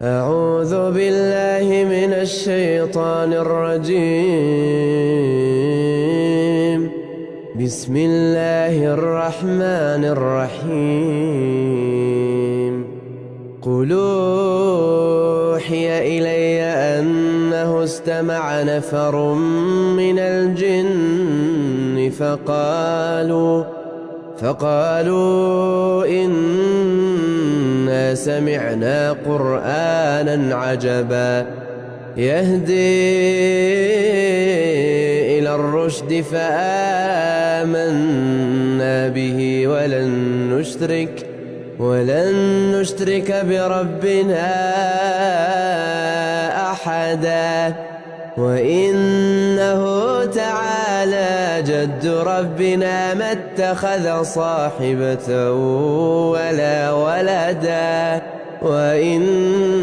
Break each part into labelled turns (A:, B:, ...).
A: أعوذ بالله من الشيطان الرجيم. بسم الله الرحمن الرحيم. قل أوحي إلي أنه استمع نفر من الجن فقالوا إنا سمعنا قرآنا عجبا يهدي إلى الرشد فآمنا به ولن نشرك بربنا أحدا وإنه تعالى جد ربنا ما اتخذ صاحبة ولا ولدا وإنه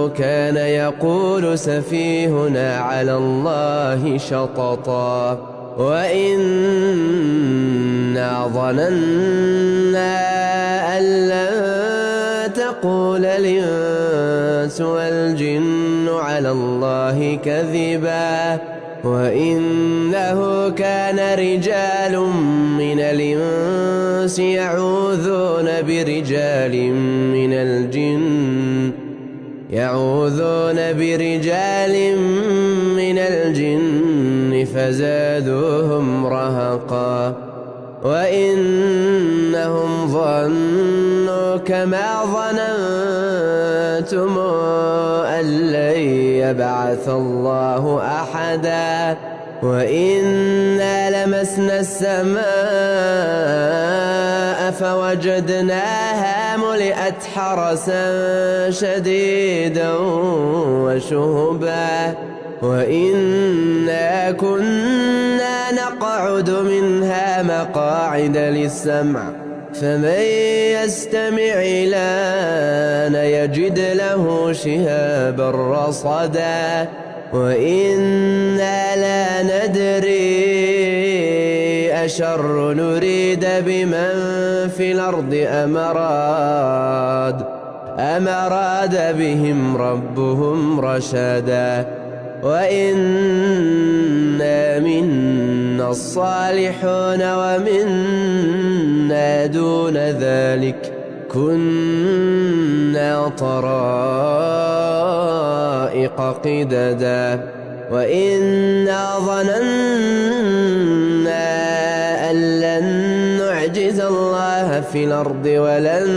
A: كان يقول سفيهنا على الله شططا وإنا ظننا أن لن تقول الإنس والجن على الله كذبا وإنه كان رجال من الإنس يعوذون برجال من الجن فزادوهم رهقا وإنهم ظنوا كما ظننتم أن لن يبعث الله أحدا وإنا لمسنا السماء فوجدناها ملئت حرسا شديدا وشهبا وإنا كنا نقعد منها مقاعد للسمع فمن يستمع الآن يجد له شهابا رصدا وإنا لا ندري أشر نريد بمن في الأرض أم أراد بهم ربهم رشدا وإنا منا الصالحون ومنا دون ذلك كنا طرائق قددا وإنا ظننا أن لن نعجز الله في الأرض ولن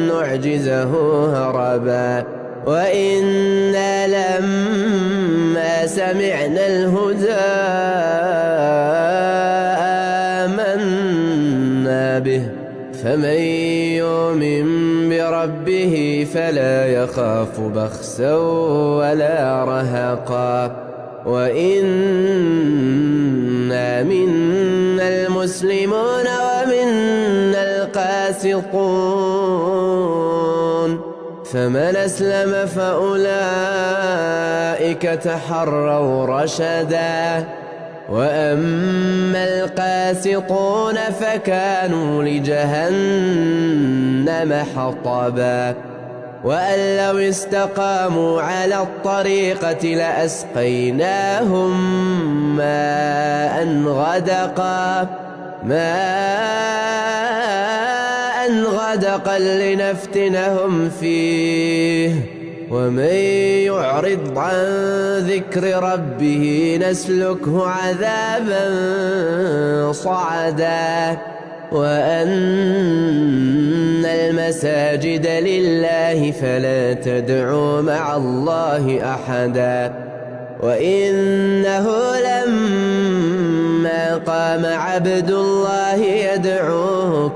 A: نعجزه هربا وإنا لما سمعنا الهدى آمنا به فمن يؤمن بربه فلا يخاف بخسا ولا رهقا وإنا منا المسلمون ومنا القاسطون فمن أسلم فأولئك تحروا رشدا وأما القاسطون فكانوا لجهنم حطبا وأن لو استقاموا على الطريقة لأسقيناهم ماء غدقا لنفتنهم فيه ومن يعرض عن ذكر ربه نسلكه عذابا صعدا وأن المساجد لله فلا تدعوا مع الله أحدا وإنه لما قام عبد الله يدعوه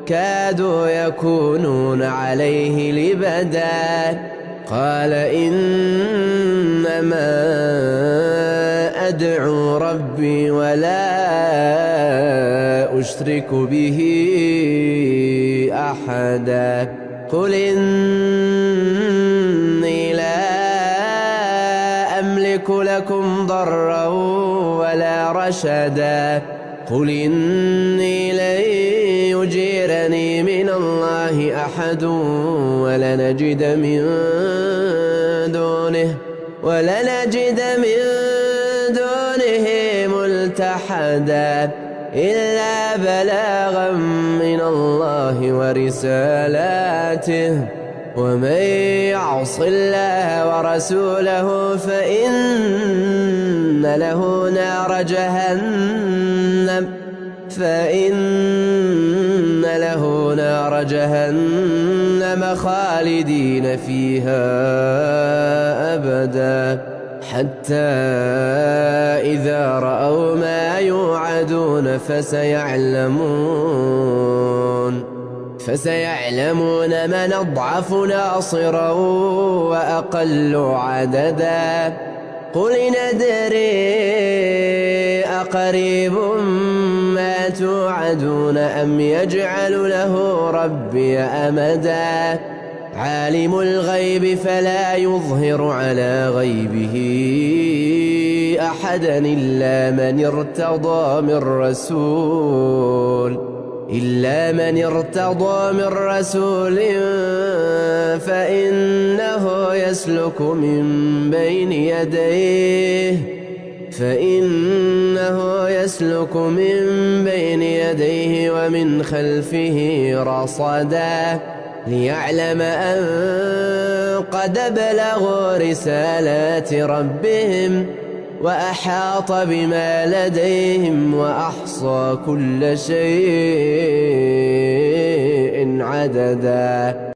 A: كادوا يكونون عليه لبدا قال إنما أدعو ربي ولا أشرك به أحدا قل إني لا أملك لكم ضرا ولا رشدا قل إني لن يجيرني من الله أحد ولنجد من دونه ملتحدا إلا بلاغا من الله ورسالاته ومن يعص الله ورسوله فإن له نار جهنم خالدين فيها أبدا حتى إذا رأوا ما يوعدون فسيعلمون من أضعف ناصرا وأقل عددا قل ندري أقريب ما توعدون أم يجعل له ربي أمدا عالم الغيب فلا يظهر على غيبه أحدا إلا من ارتضى من رسول فإنه يسلك من بين يديه ومن خلفه رصدا ليعلم أن قد بلغوا رسالات ربهم وأحاط بما لديهم وأحصى كل شيء عددا